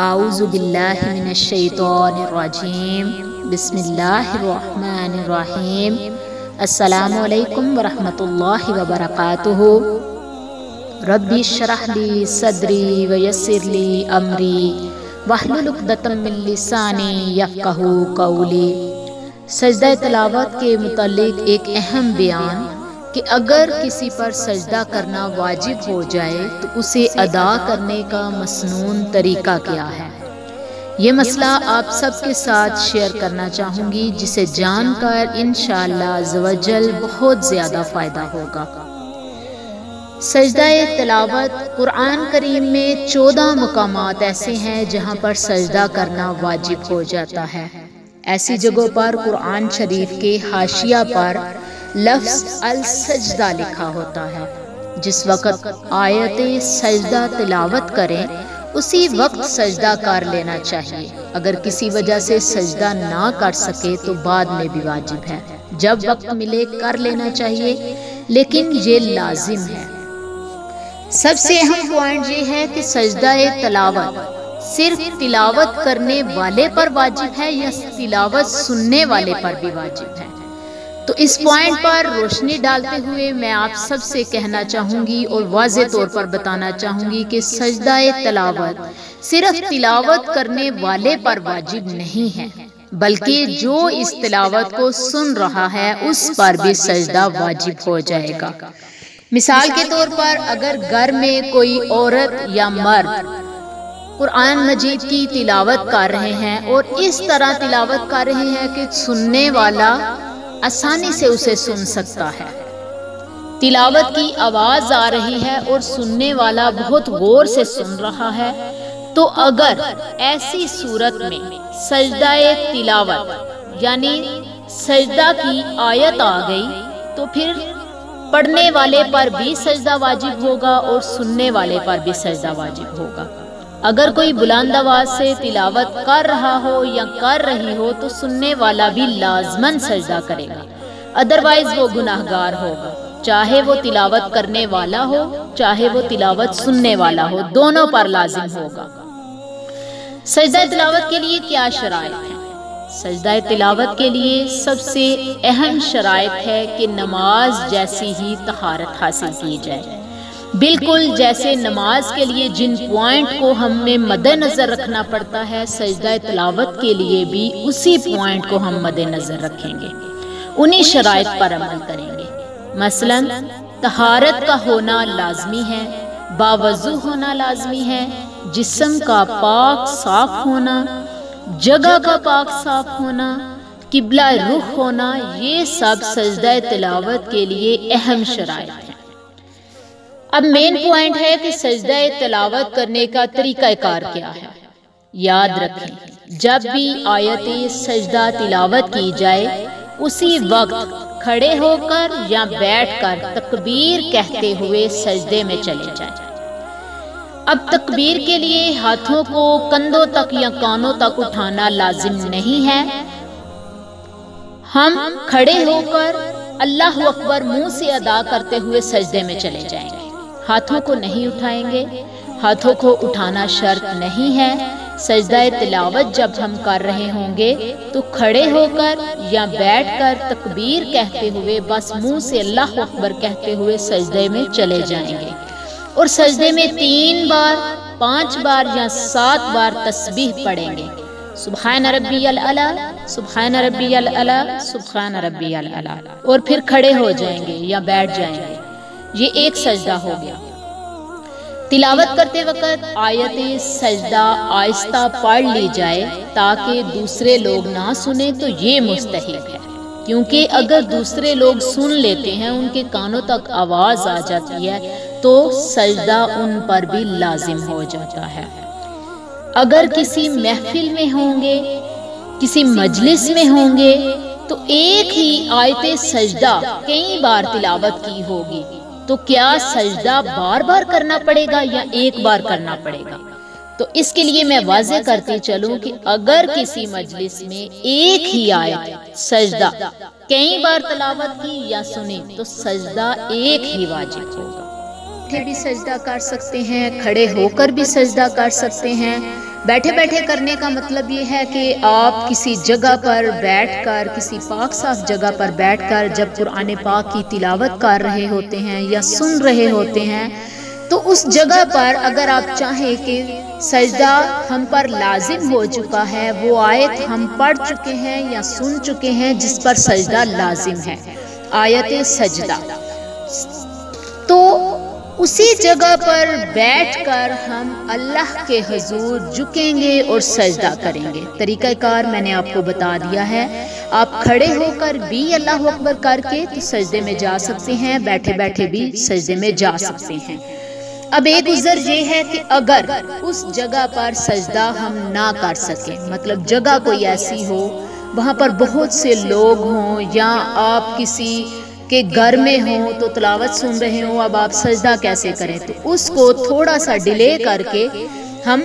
اعوذ باللہ من الشیطان الرجیم بسم اللہ الرحمن الرحیم السلام علیکم ورحمۃ اللہ وبرکاتہ۔ رب اشرح لی صدری ویسر لی امری واحلل عقدۃ من لسانی یفقہوا قولی۔ سجدہ تلاوت کے متعلق ایک اہم بیان کہ اگر کسی پر سجدہ کرنا واجب ہو جائے تو اسے ادا کرنے کا مسنون طریقہ کیا ہے، یہ مسئلہ آپ سب کے ساتھ شیئر کرنا چاہوں گی، جسے جان کر انشاءاللہ عز و جل بہت زیادہ فائدہ ہوگا۔ سجدہ تلاوت قرآن کریم میں 14 مقامات ایسے ہیں جہاں پر سجدہ کرنا واجب ہو جاتا ہے۔ ایسی جگہوں پر قرآن شریف کے حاشیہ پر لفظ السجدہ لکھا ہوتا ہے۔ جس وقت آیت سجدہ تلاوت کریں اسی وقت سجدہ کر لینا چاہیے۔ اگر کسی وجہ سے سجدہ نہ کر سکے تو بعد میں بھی واجب ہے، جب وقت ملے کر لینا چاہیے، لیکن یہ لازم ہے۔ سب سے اہم پوائنٹ یہ ہے کہ سجدہ تلاوت صرف تلاوت کرنے والے پر واجب ہے یا تلاوت سننے والے پر بھی واجب ہے؟ تو اس پوائنٹ پر روشنی ڈالتے ہوئے میں آپ سب سے کہنا چاہوں گی اور واضح طور پر بتانا چاہوں گی کہ سجدہ تلاوت صرف تلاوت کرنے والے پر واجب نہیں ہے، بلکہ جو اس تلاوت کو سن رہا ہے اس پر بھی سجدہ واجب ہو جائے گا۔ مثال کے طور پر اگر گھر میں کوئی عورت یا مرد قرآن مجید کی تلاوت کر رہے ہیں اور اس طرح تلاوت کر رہے ہیں کہ سننے والا آسانی سے اسے سن سکتا ہے، تلاوت کی آواز آ رہی ہے اور سننے والا بہت غور سے سن رہا ہے، تو اگر ایسی صورت میں سجدہ تلاوت یعنی سجدہ کی آیت آ گئی تو پھر پڑھنے والے پر بھی سجدہ واجب ہوگا اور سننے والے پر بھی سجدہ واجب ہوگا۔ اگر کوئی بلند آواز سے تلاوت کر رہا ہو یا کر رہی ہو تو سننے والا بھی لازماً سجدہ کرے گا، ادروائز وہ گناہگار ہوگا، چاہے وہ تلاوت کرنے والا ہو چاہے وہ تلاوت سننے والا ہو، دونوں پر لازم ہوگا۔ سجدہ تلاوت کے لیے کیا شرائط ہیں؟ سجدہ تلاوت کے لیے سب سے اہم شرائط ہے کہ نماز جیسی ہی طہارت حاصل کی جائے۔ بالکل جیسے نماز کے لیے جن پوائنٹ کو ہمیں مد نظر رکھنا پڑتا ہے، سجدہ تلاوت کے لیے بھی اسی پوائنٹ کو ہم مد نظر رکھیں گے، انہی شرائط پر عمل کریں گے۔ مثلا طہارت کا ہونا لازمی ہے، باوضو ہونا لازمی ہے، جسم کا پاک صاف ہونا، جگہ کا پاک صاف ہونا، قبلہ رخ ہونا، یہ سب سجدہ تلاوت کے لیے اہم شرائط ہیں۔ اب مین پوائنٹ ہے کہ سجدہ تلاوت کرنے کا طریقہ کار کیا ہے۔ یاد رکھیں، جب بھی آیت سجدہ تلاوت کی جائے اسی وقت کھڑے ہو کر یا بیٹھ کر تکبیر کہتے ہوئے سجدے میں چلے جائیں۔ اب تکبیر کے لیے ہاتھوں کو کندھوں تک یا کانوں تک اٹھانا لازم نہیں ہے، ہم کھڑے ہو کر اللہ اکبر منہ سے ادا کرتے ہوئے سجدے میں چلے جائیں گے، ہاتھوں کو نہیں اٹھائیں گے، ہاتھوں کو اٹھانا شرط نہیں ہے۔ سجدہ تلاوت جب ہم کر رہے ہوں گے تو کھڑے ہو کر یا بیٹھ کر تکبیر کہتے ہوئے بس منہ سے اللہ اکبر کہتے ہوئے سجدے میں چلے جائیں گے، اور سجدے میں 3 بار 5 بار یا 7 بار تسبیح پڑھیں گے، سبحان ربی العلی سبحان ربی العلی سبحان ربی العلی، اور پھر کھڑے ہو جائیں گے یا بیٹھ جائیں گے۔ یہ ایک سجدہ ہو گیا۔ تلاوت کرتے وقت آیت سجدہ آہستہ پڑھ لی جائے تاکہ دوسرے لوگ نہ سنیں تو یہ مستحب ہے، کیونکہ اگر دوسرے لوگ سن لیتے ہیں، ان کے کانوں تک آواز آ جاتی ہے تو سجدہ ان پر بھی لازم ہو جاتا ہے۔ اگر کسی محفل میں ہوں گے، کسی مجلس میں ہوں گے تو ایک ہی آیت سجدہ کئی بار تلاوت کی ہوگی، تو کیا سجدہ بار بار کرنا پڑے گا یا ایک بار کرنا پڑے گا؟ تو اس کے لیے میں واضح کرتی چلوں کہ اگر کسی مجلس میں ایک ہی آیت سجدہ کئی بار تلاوت کی یا سنی تو سجدہ ایک ہی واجب ہوگا۔ بیٹھے بھی سجدہ کر سکتے ہیں، کھڑے ہو کر بھی سجدہ کر سکتے ہیں، بیٹھے بیٹھے کرنے کا مطلب یہ ہے کہ آپ کسی جگہ پر بیٹھ کر، کسی پاک صاف جگہ پر بیٹھ کر جب قرآن پاک کی تلاوت کر رہے ہوتے ہیں یا سن رہے ہوتے ہیں تو اس جگہ پر اگر آپ چاہیں کہ سجدہ ہم پر لازم ہو چکا ہے، وہ آیت ہم پڑھ چکے ہیں یا سن چکے ہیں جس پر سجدہ لازم ہے، آیت سجدہ، تو اسی جگہ پر بیٹھ کر ہم اللہ کے حضور جھکیں گے اور سجدہ کریں گے۔ طریقہ کار میں نے آپ کو بتا دیا ہے، آپ کھڑے ہو کر بھی اللہ اکبر کر کے تو سجدے میں جا سکتے ہیں، بیٹھے بیٹھے بھی سجدے میں جا سکتے ہیں۔ اب ایک عذر یہ ہے کہ اگر اس جگہ پر سجدہ ہم نہ کر سکیں، مطلب جگہ کوئی ایسی ہو وہاں پر بہت سے لوگ ہوں یا آپ کسی کے گھر میں ہوں تو تلاوت سن رہے ہوں، اب آپ سجدہ کیسے کریں؟ تو اس کو تھوڑا سا ڈیلے کر کے ہم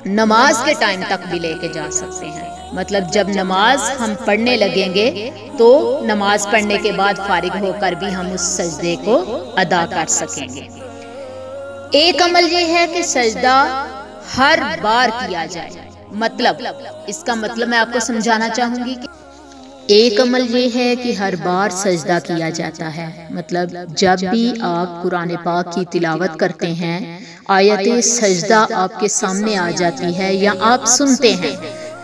نماز کے ٹائم تک بھی لے کے جا سکتے ہیں، مطلب جب نماز ہم پڑھنے لگیں گے تو نماز پڑھنے کے بعد فارغ ہو کر بھی ہم اس سجدے کو ادا کر سکیں گے۔ ایک عمل یہ ہے کہ سجدہ ہر بار کیا جائے، مطلب اس کا مطلب میں آپ کو سمجھانا چاہوں گی کہ ایک عمل یہ ہے کہ ہر بار سجدہ کیا جاتا ہے، مطلب جب بھی آپ قرآن پاک کی تلاوت کرتے ہیں، آیت سجدہ آپ کے سامنے آ جاتی ہے یا آپ سنتے ہیں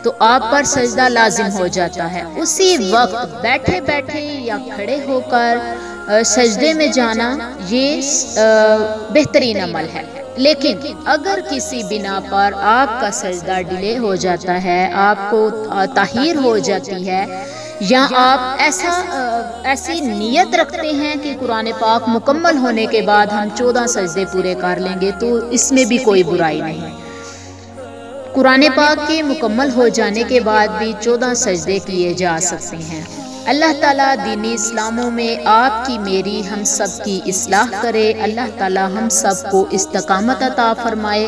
تو آپ پر سجدہ لازم ہو جاتا ہے، اسی وقت بیٹھے بیٹھے یا کھڑے ہو کر سجدے میں جانا یہ بہترین عمل ہے۔ لیکن اگر کسی بنا پر آپ کا سجدہ ڈیلے ہو جاتا ہے، آپ کو تاخیر ہو جاتی ہے یا آپ ایسی نیت رکھتے ہیں کہ قرآن پاک مکمل ہونے کے بعد ہم 14 سجدے پورے کر لیں گے تو اس میں بھی کوئی برائی نہیں، قرآن پاک کے مکمل ہو جانے کے بعد بھی 14 سجدے کیے جا سکتے ہیں۔ اللہ تعالیٰ دینی اسلاموں میں آپ کی میری ہم سب کی اصلاح کرے، اللہ تعالیٰ ہم سب کو استقامت عطا فرمائے۔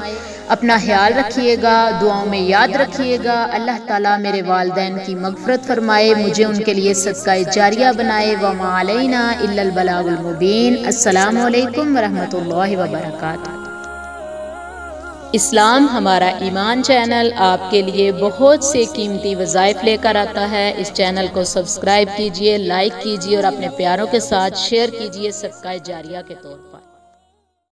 اپنا خیال رکھیے گا، دعاؤں میں یاد رکھیے گا۔ اللہ تعالیٰ میرے والدین کی مغفرت فرمائے، مجھے ان کے لیے صدقہ جاریہ بنائے۔ وما علینا الا البلاغ المبین۔ السلام علیکم ورحمۃ اللہ وبرکاتہ۔ اسلام ہمارا ایمان چینل آپ کے لیے بہت سے قیمتی وظائف لے کر آتا ہے۔ اس چینل کو سبسکرائب کیجئے، لائک کیجئے اور اپنے پیاروں کے ساتھ شیئر کیجئے صدقہ جاریہ کے طور پر۔